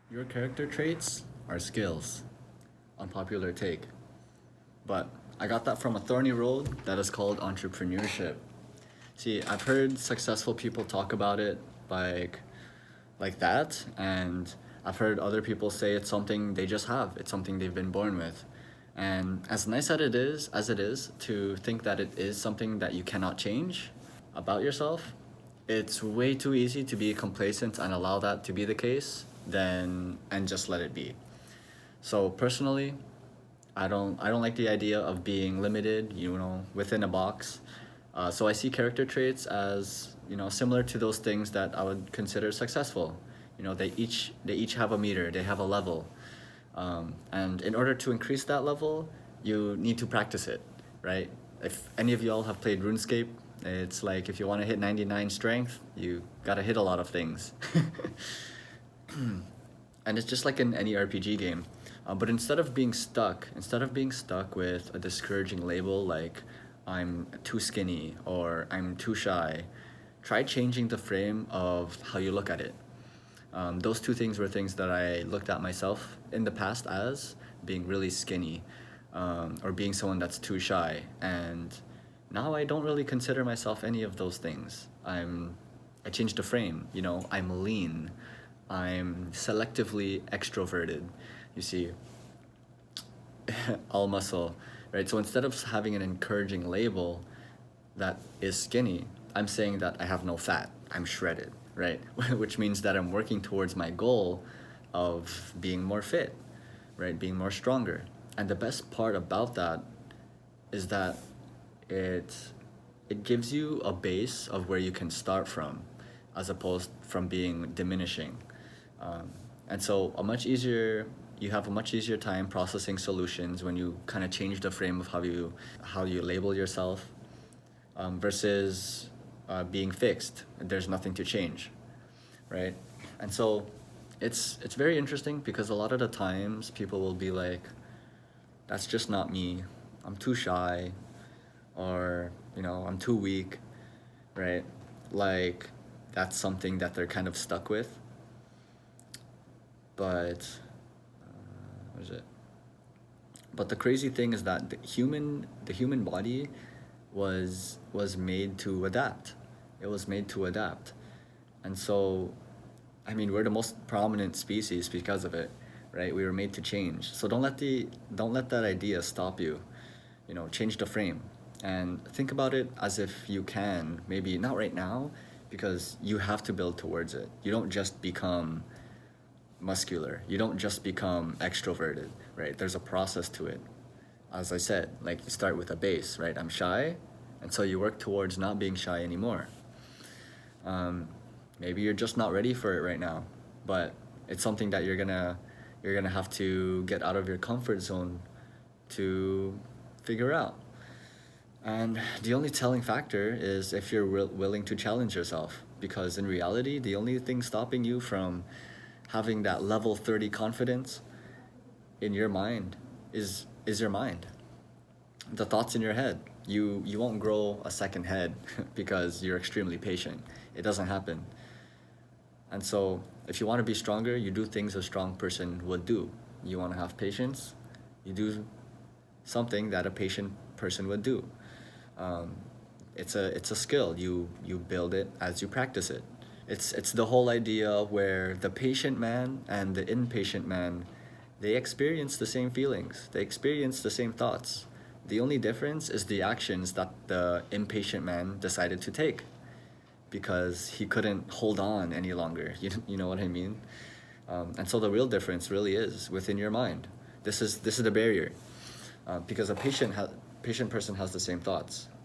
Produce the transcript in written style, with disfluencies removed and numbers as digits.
Your character traits are skills. Unpopular take. But I got that from a thorny road that is called entrepreneurship. See, I've heard successful people talk about it like that, and I've heard other people say it's something they just have. It's something they've been born with. And as nice as it is to think that it is something that you cannot change about yourself, it's way too easy to be complacent and allow that to be the case then and just let it be. So personally, I don't like the idea of being limited, within a box. So I see character traits as, similar to those things that I would consider successful. They each have a meter, they have a level. And in order to increase that level, you need to practice it, right? If any of y'all have played RuneScape, it's like if you want to hit 99 strength, you gotta hit a lot of things. And it's just like in any RPG game. But instead of being stuck with a discouraging label like I'm too skinny or I'm too shy, try changing the frame of how you look at it. Those two things were things that I looked at myself in the past as being really skinny, or being someone that's too shy. And now I don't really consider myself any of those things. I changed the frame, I'm lean. I'm selectively extroverted. You see, all muscle, right? So instead of having an encouraging label that is skinny, I'm saying that I have no fat. I'm shredded, right? Which means that I'm working towards my goal of being more fit, right? Being more stronger. And the best part about that is that it it gives you a base of where you can start from, as opposed from being diminishing. Um, and so you have a much easier time processing solutions when you kind of change the frame of how you label yourself, versus being fixed. There's nothing to change, right? And so it's very interesting because a lot of the times people will be like, "That's just not me. I'm too shy," or "I'm too weak," right? Like that's something that they're kind of stuck with. But what is it? But the crazy thing is that the human body was made to adapt. It was made to adapt. And so I mean we're the most prominent species because of it, right? We were made to change. So don't let that idea stop you. Change the frame and think about it as if you can, maybe not right now, because you have to build towards it. You don't just become muscular. You don't just become extroverted, right? There's a process to it. As I said, like you start with a base, right? I'm shy, and so you work towards not being shy anymore. Um, Maybe you're just not ready for it right now, but it's something that you're gonna have to get out of your comfort zone to figure out. And the only telling factor is if you're willing to challenge yourself. Because in reality, the only thing stopping you from having that level 30 confidence in your mind is your mind. The thoughts in your head. You won't grow a second head because you're extremely patient. It doesn't happen. And so if you want to be stronger, you do things a strong person would do. You want to have patience, you do something that a patient person would do. Um, it's a skill. You build it as you practice it. It's the whole idea where the patient man and the impatient man, they experience the same feelings. They experience the same thoughts. The only difference is the actions that the impatient man decided to take because he couldn't hold on any longer. You know what I mean? And so the real difference really is within your mind. This is the barrier, because a patient person has the same thoughts.